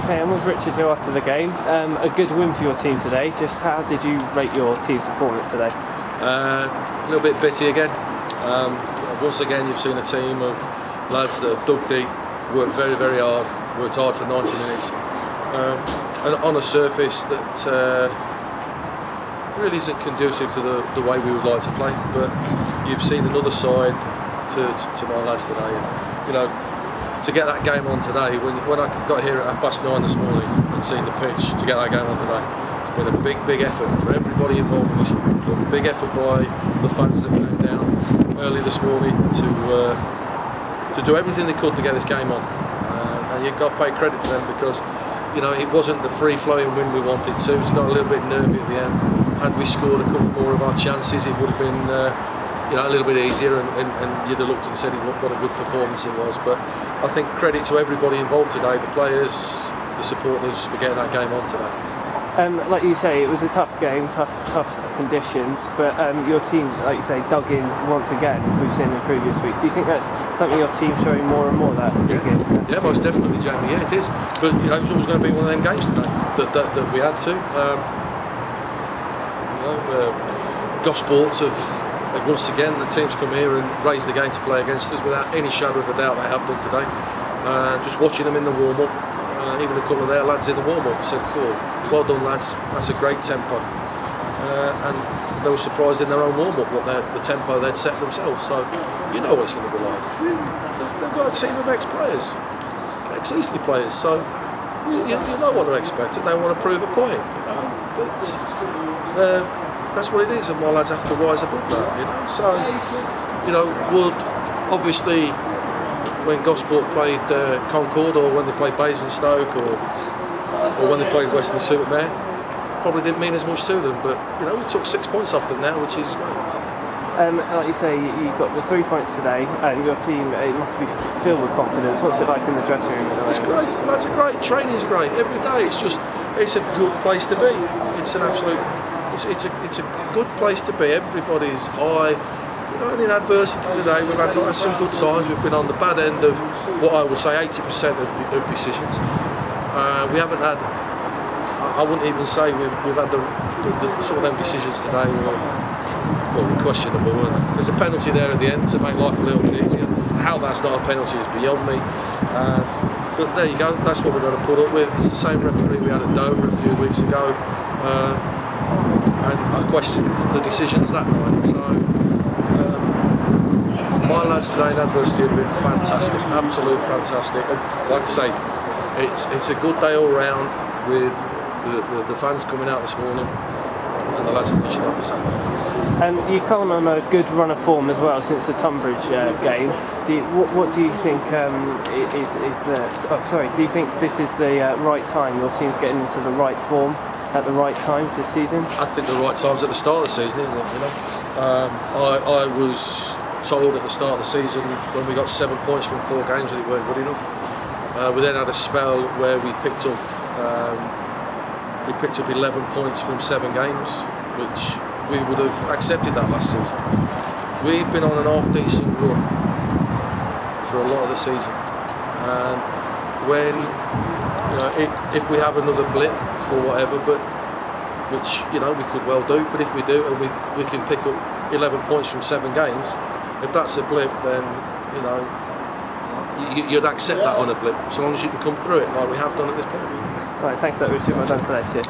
Okay, I'm with Richard here after the game. A good win for your team today. Just how did you rate your team's performance today? A little bit bitty again. Once again, you've seen a team of lads that have dug deep, worked very, very hard, worked hard for 90 minutes, and on a surface that really isn't conducive to the way we would like to play. But you've seen another side to my lads today. And, you know, to get that game on today, when I got here at 9:30 this morning and seen the pitch, to get that game on today, it's been a big effort for everybody involved in this football club. A big effort by the fans that came down early this morning to do everything they could to get this game on. And you've got to pay credit to them, because you know it wasn't the free-flowing win we wanted to. It's got a little bit nervy at the end. Had we scored a couple more of our chances, it would have been a little bit easier, and you'd have looked and said what a good performance it was. But I think credit to everybody involved today, the players, the supporters, for getting that game on today. Like you say, it was a tough game, tough conditions, but your team, like you say, dug in once again. We've seen in previous weeks. Do you think that's something your team's showing more and more, that digging? Yeah, most definitely, Jamie. Yeah, it is. But you know, it was always going to be one of them games today that we had to. Gosport have once again, the team's come here and raised the game to play against us without any shadow of a doubt. They have done today. Just watching them in the warm-up, even a couple of their lads in the warm-up said, "Cool, well done lads, that's a great tempo." And they were surprised in their own warm-up what the tempo they'd set themselves. So you know what it's going to be like. They've got a team of ex-players, ex-Eastleigh players, so you know what they're expecting. They want to prove a point, but that's what it is, and my lads have to rise above that, you know. So, you know, would obviously when Gosport played Concord, or when they played Basingstoke, or when they played Western Supermare, probably didn't mean as much to them. But you know, we took 6 points off them now, which is great. Like you say, you got the 3 points today, and your team, it must be filled with confidence. What's it like in the dressing room? It's great. Lads are great. Training's great every day. It's a good place to be. It's an absolute. It's a good place to be. Everybody's high. You know, and in adversity today, we've had some good times. We've been on the bad end of what I would say 80% of decisions. We haven't had. I wouldn't even say we've had the sort of them decisions today were questionable. And there's a penalty there at the end to make life a little bit easier. How that's not a penalty is beyond me. But there you go. That's what we've got to put up with. It's the same referee we had at Dover a few weeks ago. And I questioned the decisions that night. So my lads today in adversity have been fantastic, absolute fantastic. And like I say, it's a good day all round, with the fans coming out this morning and the lads finishing off this afternoon. You've come on a good run of form as well since the Tunbridge game. What do you think do you think this is the right time? Your team's getting into the right form at the right time this season? I think the right time's at the start of the season, isn't it? You know, I was told at the start of the season, when we got 7 points from 4 games, that it weren't good enough. We then had a spell where we picked up 11 points from 7 games, which we would have accepted that last season. We've been on an half-decent run for a lot of the season, and when you know, if we have another blip or whatever, but which you know we could well do, but if we do and we can pick up 11 points from 7 games, if that's a blip, then you know you'd accept that on a blip, so long as you can come through it like we have done at this point. Right, thanks for that, Richard. Well done today. Cheers.